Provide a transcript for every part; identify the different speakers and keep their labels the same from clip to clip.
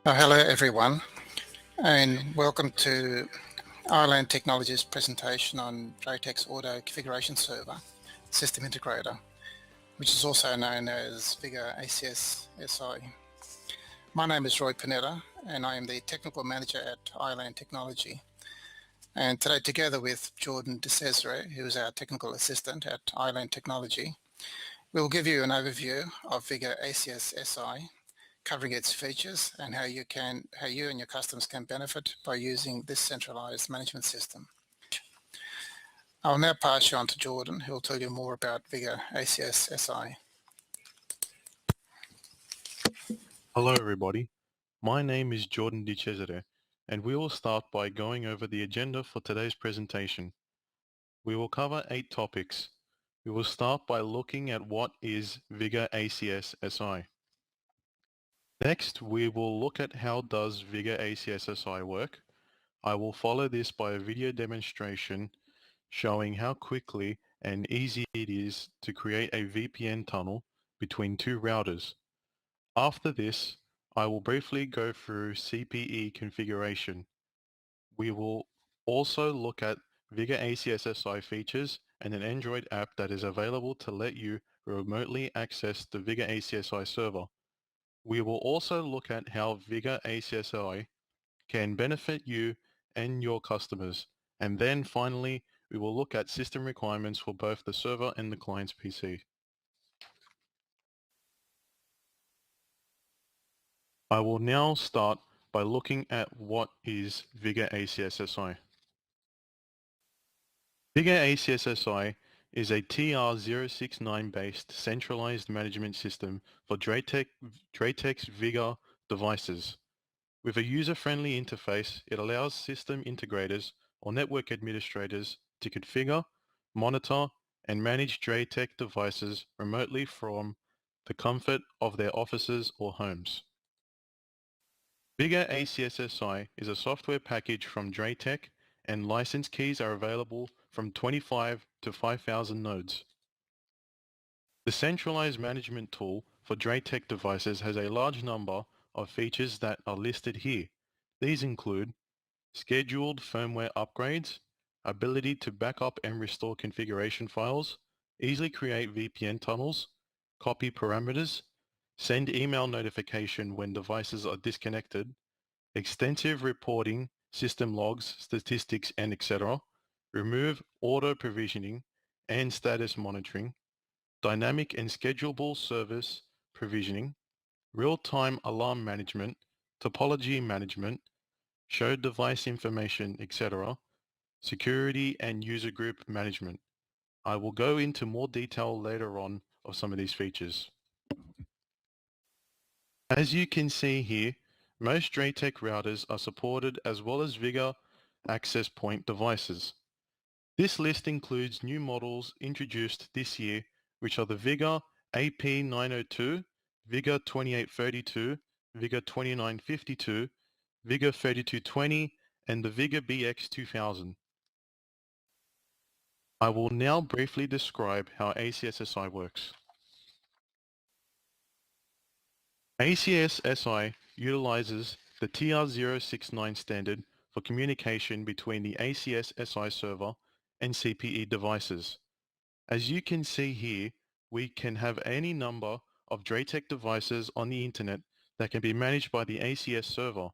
Speaker 1: Hello everyone, and welcome to Ireland Technologies presentation on DrayTek's Auto Configuration Server System Integrator, which is also known as VigorACS SI. My name is Roy Panetta, and I am the Technical Manager at Ireland Technology. And today, together with Jordan De Cesare, who is our Technical Assistant at Ireland Technology, we'll give you an overview of VigorACS SI, covering its features and how you and your customers can benefit by using this centralized management system. I'll now pass you on to Jordan, who will tell you more about VigorACS SI.
Speaker 2: Hello everybody, my name is Jordan De Cesare, and we will start by going over the agenda for today's presentation. We will cover 8 topics. We will start by looking at what is VigorACS SI. Next, we will look at how does VigorACS SI work. I will follow this by a video demonstration showing how quickly and easy it is to create a VPN tunnel between 2 routers. After this, I will briefly go through CPE configuration. We will also look at VigorACS SI features and an Android app that is available to let you remotely access the VigorACS server. We will also look at how VigorACS can benefit you and your customers. And then finally, we will look at system requirements for both the server and the client's PC. I will now start by looking at what is VigorACS SI. VigorACS SI is a TR069 based centralized management system for DrayTek's Vigor devices. With a user-friendly interface, it allows system integrators or network administrators to configure, monitor, and manage DrayTek devices remotely from the comfort of their offices or homes. VigorACS SI is a software package from DrayTek, and license keys are available from 25 to 5,000 nodes. The centralized management tool for DrayTek devices has a large number of features that are listed here. These include scheduled firmware upgrades, ability to backup and restore configuration files, easily create VPN tunnels, copy parameters, send email notification when devices are disconnected, extensive reporting, system logs, statistics, and etc., remove auto provisioning and status monitoring, dynamic and schedulable service provisioning, real-time alarm management, topology management, show device information, etc., security and user group management. I will go into more detail later on of some of these features. As you can see here, most DrayTek routers are supported as well as Vigor access point devices. This list includes new models introduced this year, which are the Vigor AP902, Vigor 2832, Vigor 2952, Vigor 3220, and the Vigor BX2000. I will now briefly describe how ACSSI works. ACSSI utilizes the TR069 standard for communication between the ACSSI server and CPE devices. As you can see here, we can have any number of DrayTek devices on the internet that can be managed by the ACS server.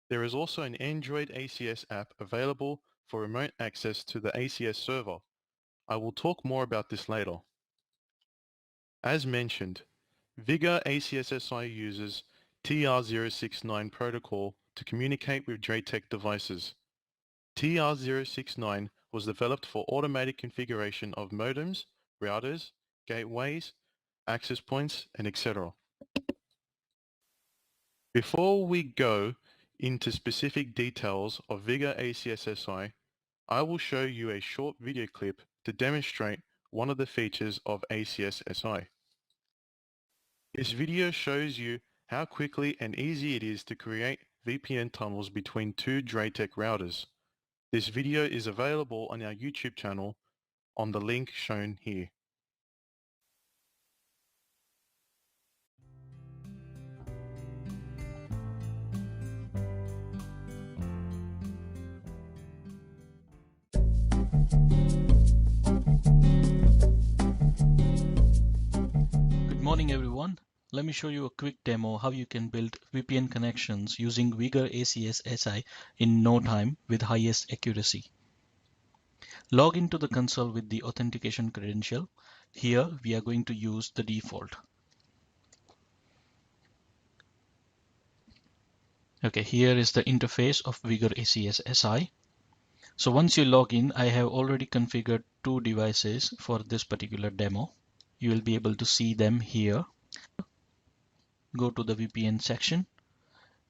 Speaker 2: There is also an Android ACS app available for remote access to the ACS server. I will talk more about this later. As mentioned, VigorACS uses TR069 protocol to communicate with DrayTek devices. TR069 was developed for automatic configuration of modems, routers, gateways, access points, and etc. Before we go into specific details of VigorACS I will show you a short video clip to demonstrate one of the features of ACSSI. This video shows you how quickly and easy it is to create VPN tunnels between 2 DrayTek routers. This video is available on our YouTube channel on the link shown here.
Speaker 3: morning everyone. Let me show you a quick demo how you can build VPN connections using VigorACS SI in no time with highest accuracy. Log into the console with the authentication credential. Here we are going to use the default. Okay, here is the interface of VigorACS SI. So once you log in, I have already configured two devices for this particular demo. You will be able to see them here. Go to the VPN section,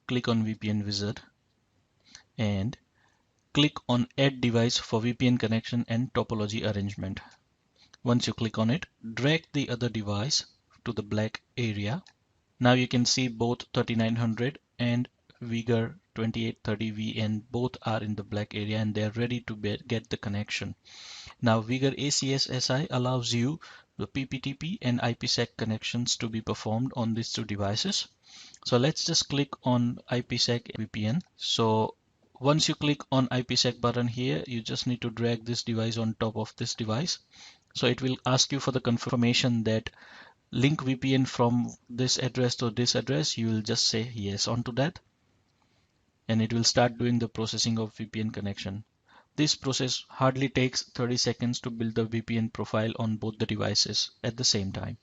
Speaker 3: click on VPN wizard and click on Add Device for VPN connection and topology arrangement. Once you click on it, drag the other device to the black area. Now you can see both 3900 and Vigor 2830V and both are in the black area and they are ready to get the connection. Now VigorACS SI allows you the PPTP and IPsec connections to be performed on these two devices. So let's just click on IPsec VPN. So once you click on IPsec button here, you just need to drag this device on top of this device. So it will ask you for the confirmation that link VPN from this address to this address. You will just say yes onto that. And it will start doing the processing of VPN connection. This process hardly takes 30 seconds to build the VPN profile on both the devices at the same time.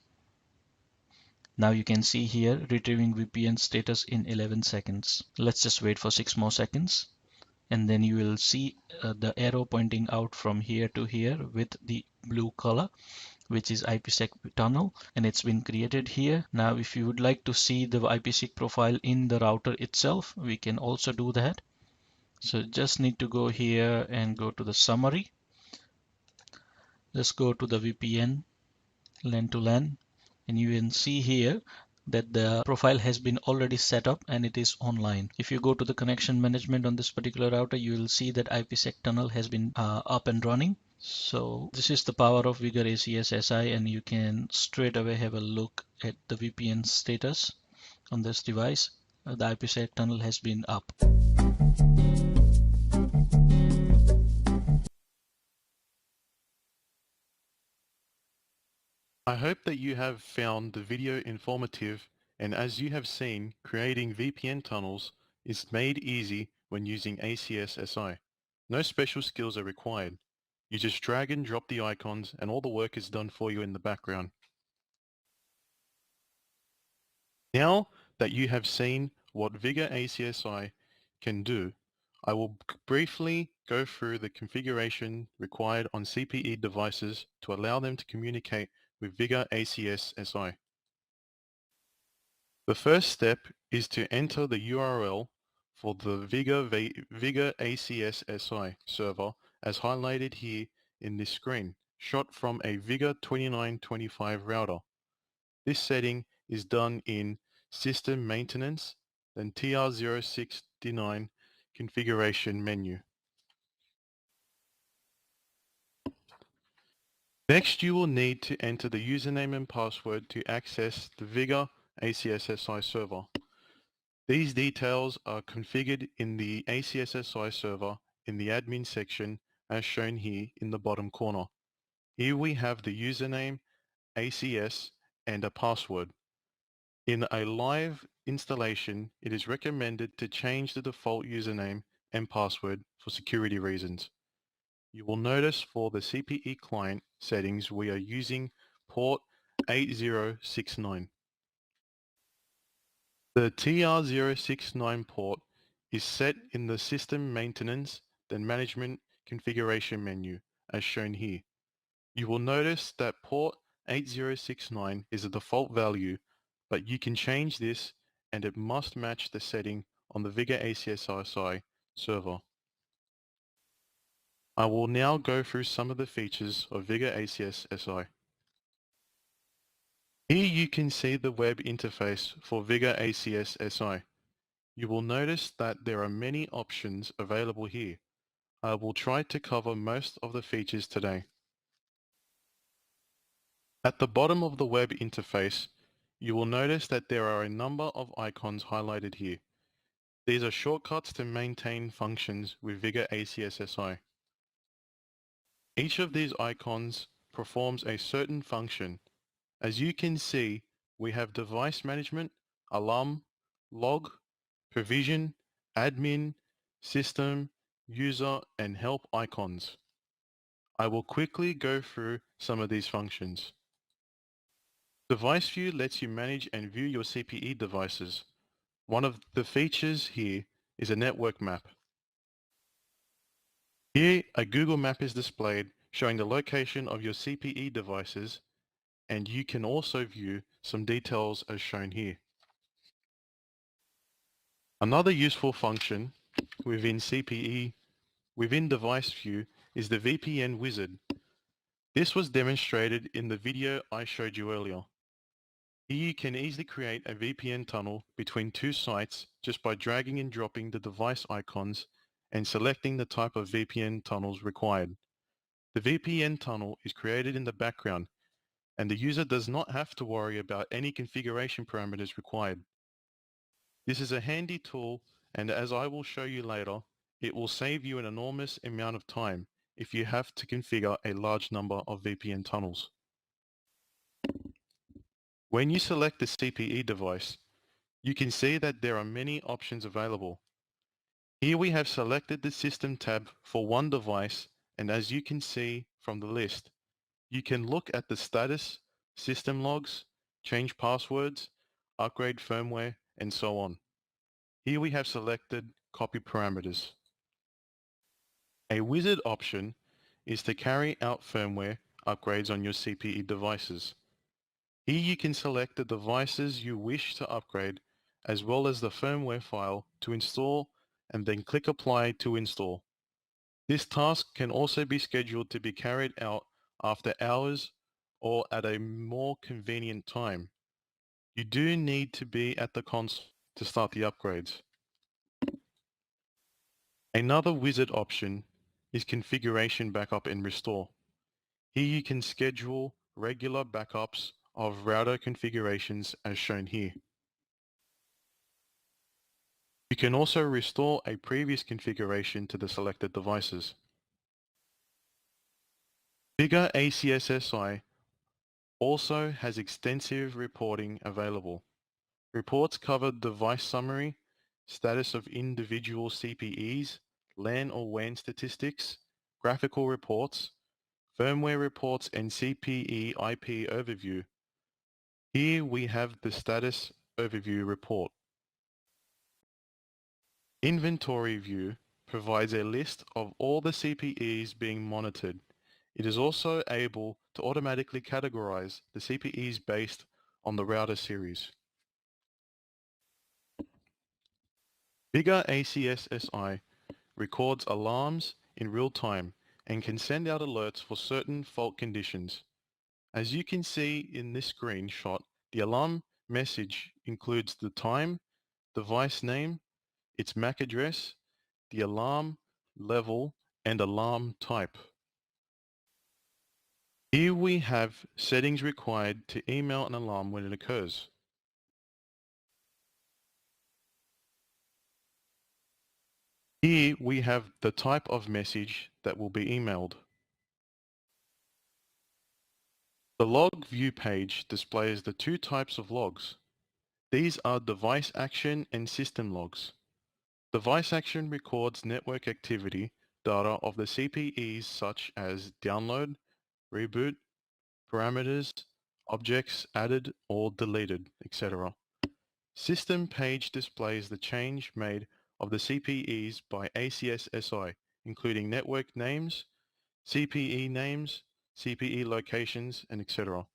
Speaker 3: Now you can see here retrieving VPN status in 11 seconds. Let's just wait for 6 more seconds and then you will see the arrow pointing out from here to here with the blue color, which is IPsec tunnel, and it's been created here. Now if you would like to see the IPsec profile in the router itself, we can also do that. So just need to go here and go to the summary. Just go to the VPN LAN to LAN and you can see here that the profile has been already set up and it is online. If you go to the connection management on this particular router, you will see that IPsec tunnel has been up and running. So this is the power of VigorACS SI, and you can straight away have a look at the VPN status on this device. The IPsec tunnel has been up.
Speaker 2: I hope that you have found the video informative, and as you have seen, creating VPN tunnels is made easy when using ACS SI. No special skills are required. You just drag and drop the icons and all the work is done for you in the background. Now that you have seen what VigorACS can do, I will briefly go through the configuration required on CPE devices to allow them to communicate with VigorACS SI. The first step is to enter the URL for the VigorACS SI server as highlighted here in this screen, shot from a Vigor 2925 router. This setting is done in System Maintenance, then TR069 Configuration menu. Next, you will need to enter the username and password to access the Vigor ACSSI server. These details are configured in the ACSSI server in the admin section as shown here in the bottom corner. Here we have the username, ACS, and a password. In a live installation, it is recommended to change the default username and password for security reasons. You will notice for the CPE client settings we are using port 8069. The TR069 port is set in the System Maintenance then Management Configuration menu as shown here. You will notice that port 8069 is a default value, but you can change this and it must match the setting on the VigorACS server. I will now go through some of the features of VigorACS SI. Here you can see the web interface for VigorACS SI. You will notice that there are many options available here. I will try to cover most of the features today. At the bottom of the web interface, you will notice that there are a number of icons highlighted here. These are shortcuts to maintain functions with VigorACS SI. Each of these icons performs a certain function. As you can see, we have device management, alarm, log, provision, admin, system, user, and help icons. I will quickly go through some of these functions. Device View lets you manage and view your CPE devices. One of the features here is a network map. Here, a Google map is displayed showing the location of your CPE devices, and you can also view some details as shown here. Another useful function within CPE within Device View is the VPN wizard. This was demonstrated in the video I showed you earlier. Here you can easily create a VPN tunnel between two sites just by dragging and dropping the device icons and selecting the type of VPN tunnels required. The VPN tunnel is created in the background, and the user does not have to worry about any configuration parameters required. This is a handy tool, and as I will show you later, it will save you an enormous amount of time if you have to configure a large number of VPN tunnels. When you select the CPE device, you can see that there are many options available. Here we have selected the System tab for one device, and as you can see from the list, you can look at the status, system logs, change passwords, upgrade firmware, and so on. Here we have selected Copy Parameters. A wizard option is to carry out firmware upgrades on your CPE devices. Here you can select the devices you wish to upgrade as well as the firmware file to install and then click Apply to install. This task can also be scheduled to be carried out after hours or at a more convenient time. You do need to be at the console to start the upgrades. Another wizard option is Configuration Backup and Restore. Here you can schedule regular backups of router configurations as shown here. You can also restore a previous configuration to the selected devices. VigorACS also has extensive reporting available. Reports cover device summary, status of individual CPEs, LAN or WAN statistics, graphical reports, firmware reports, and CPE IP overview. Here we have the status overview report. Inventory view provides a list of all the CPEs being monitored. It is also able to automatically categorize the CPEs based on the router series. VigorACS records alarms in real time and can send out alerts for certain fault conditions. As you can see in this screenshot, the alarm message includes the time, device name, its MAC address, the alarm level, and alarm type. Here we have settings required to email an alarm when it occurs. Here we have the type of message that will be emailed. The log view page displays the two types of logs. These are device action and system logs. Device action records network activity data of the CPEs such as download, reboot, parameters, objects added or deleted, etc. System page displays the change made of the CPEs by ACS-SI, including network names, CPE names, CPE locations, and etc.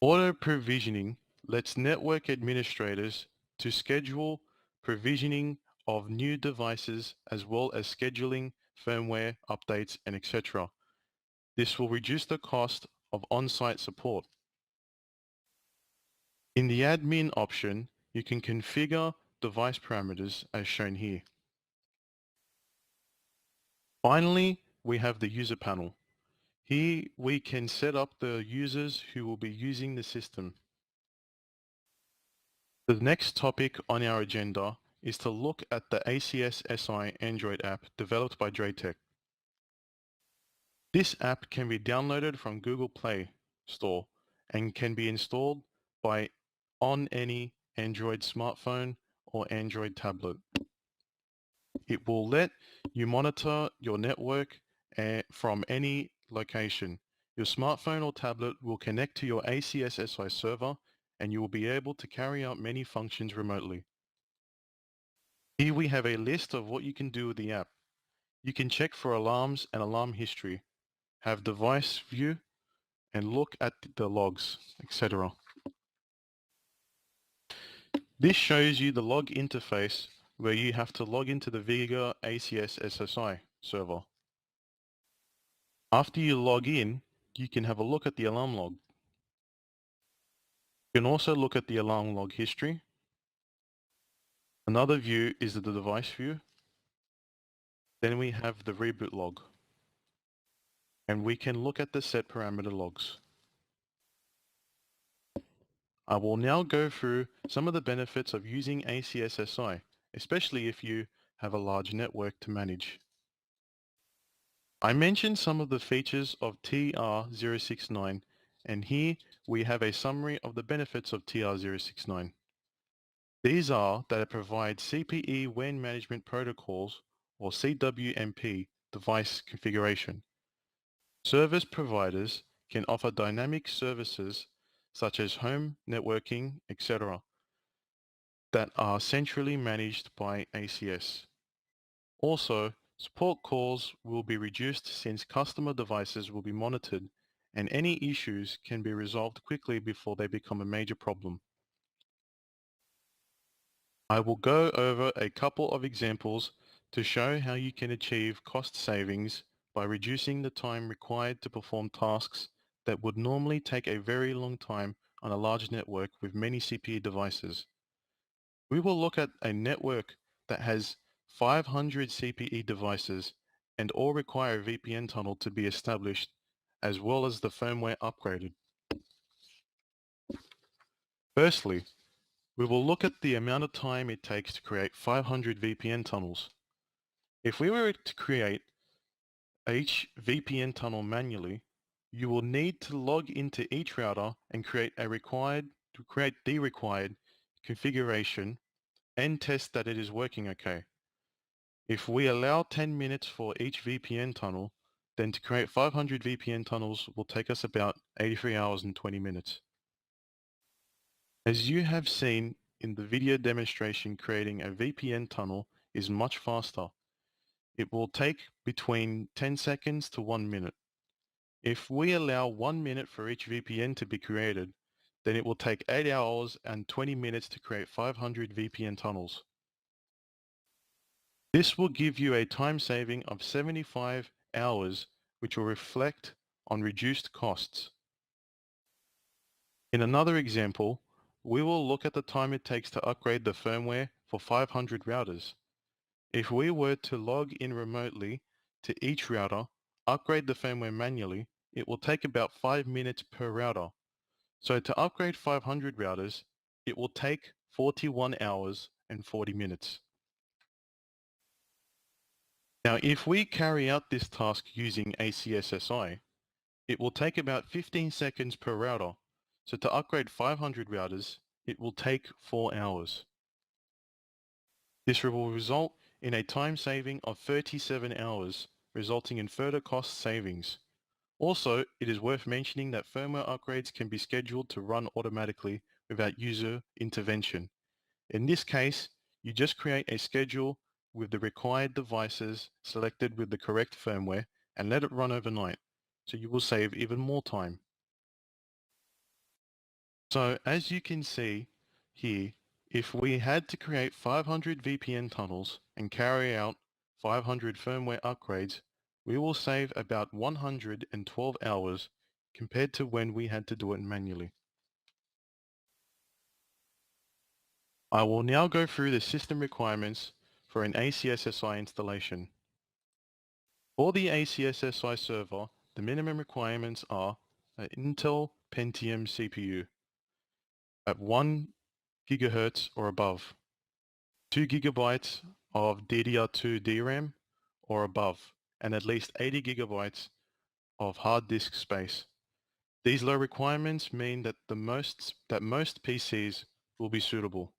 Speaker 2: Auto provisioning lets network administrators to schedule provisioning of new devices as well as scheduling firmware updates and etc. This will reduce the cost of on-site support. In the admin option, you can configure device parameters as shown here. Finally, we have the user panel. Here we can set up the users who will be using the system. The next topic on our agenda is to look at the ACS-SI Android app developed by DrayTek. This app can be downloaded from Google Play Store and can be installed on any Android smartphone or Android tablet. It will let you monitor your network from any location. Your smartphone or tablet will connect to your ACS-SI server and you will be able to carry out many functions remotely. Here we have a list of what you can do with the app. You can check for alarms and alarm history, have device view, and look at the logs, etc. This shows you the log interface where you have to log into the VigorACS SSI server. After you log in, you can have a look at the alarm log. You can also look at the alarm log history. Another view is the device view. Then we have the reboot log. And we can look at the set parameter logs. I will now go through some of the benefits of using ACS-SI, especially if you have a large network to manage. I mentioned some of the features of TR069, and here we have a summary of the benefits of TR069. These are that it provides CPE WAN Management Protocols, or CWMP, device configuration. Service providers can offer dynamic services such as home networking, etc., that are centrally managed by ACS. Also, support calls will be reduced since customer devices will be monitored and any issues can be resolved quickly before they become a major problem. I will go over a couple of examples to show how you can achieve cost savings by reducing the time required to perform tasks that would normally take a very long time on a large network with many CPE devices. We will look at a network that has 500 CPE devices and all require a VPN tunnel to be established, as well as the firmware upgraded. Firstly, we will look at the amount of time it takes to create 500 VPN tunnels. If we were to create each VPN tunnel manually, you will need to log into each router and create the required configuration and test that it is working okay. If we allow 10 minutes for each VPN tunnel, then to create 500 VPN tunnels will take us about 83 hours and 20 minutes. As you have seen in the video demonstration, creating a VPN tunnel is much faster. It will take between 10 seconds to 1 minute. If we allow 1 minute for each VPN to be created, then it will take 8 hours and 20 minutes to create 500 VPN tunnels. This will give you a time saving of 75 hours, which will reflect on reduced costs. In another example, we will look at the time it takes to upgrade the firmware for 500 routers. If we were to log in remotely to each router, upgrade the firmware manually, it will take about 5 minutes per router. So to upgrade 500 routers, it will take 41 hours and 40 minutes. Now, if we carry out this task using ACS-SI, it will take about 15 seconds per router. So to upgrade 500 routers, it will take 4 hours. This will result in a time saving of 37 hours, resulting in further cost savings. Also, it is worth mentioning that firmware upgrades can be scheduled to run automatically without user intervention. In this case, you just create a schedule with the required devices selected with the correct firmware and let it run overnight, so you will save even more time. So as you can see here, if we had to create 500 VPN tunnels and carry out 500 firmware upgrades, we will save about 112 hours compared to when we had to do it manually. I will now go through the system requirements for an ACS-SI installation. For the ACS-SI server, the minimum requirements are an Intel Pentium CPU at 1 GHz or above, 2 GB of DDR2 DRAM or above, and at least 80 GB of hard disk space. These low requirements mean that most PCs will be suitable.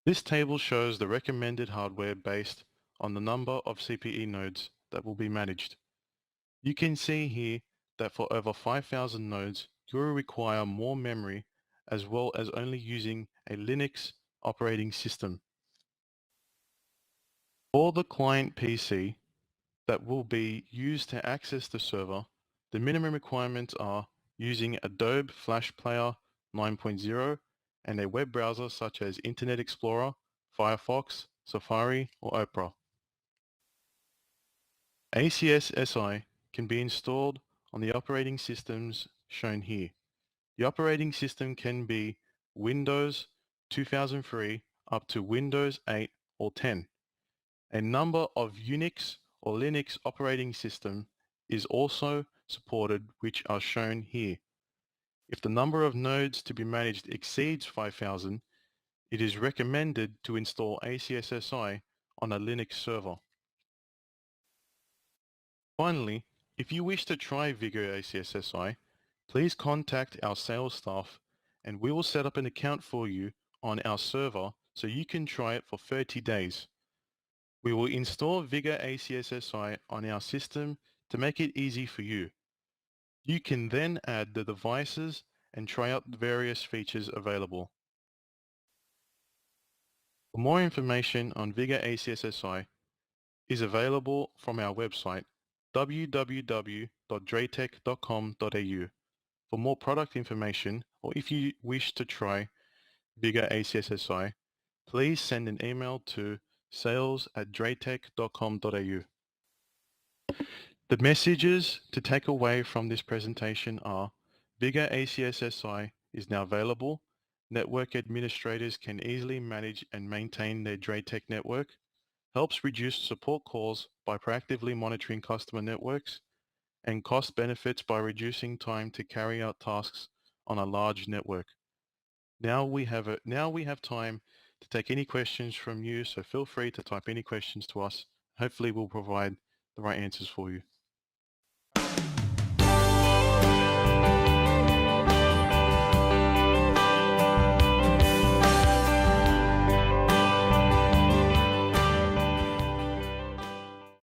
Speaker 2: This table shows the recommended hardware based on the number of CPE nodes that will be managed. You can see here that for over 5,000 nodes, you will require more memory as well as only using a Linux operating system. For the client PC that will be used to access the server, the minimum requirements are using Adobe Flash Player 9.0 and a web browser such as Internet Explorer, Firefox, Safari, or Opera. ACS-SI can be installed on the operating systems shown here. The operating system can be Windows 2003 up to Windows 8 or 10. A number of Unix or Linux operating system is also supported, which are shown here. If the number of nodes to be managed exceeds 5,000, it is recommended to install ACS-SI on a Linux server. Finally, if you wish to try VigorACS, please contact our sales staff and we will set up an account for you on our server so you can try it for 30 days. We will install VigorACS on our system to make it easy for you. You can then add the devices and try out the various features available. For more information on VigorACS is available from our website www.draytek.com.au. For more product information or if you wish to try VigorACS, please send an email to sales@draytek.com.au. The messages to take away from this presentation are VigorACS is now available. Network administrators can easily manage and maintain their DrayTek network, helps reduce support calls by proactively monitoring customer networks, and cost benefits by reducing time to carry out tasks on a large network. Now we have time to take any questions from you, so feel free to type any questions to us. Hopefully we'll provide the right answers for you.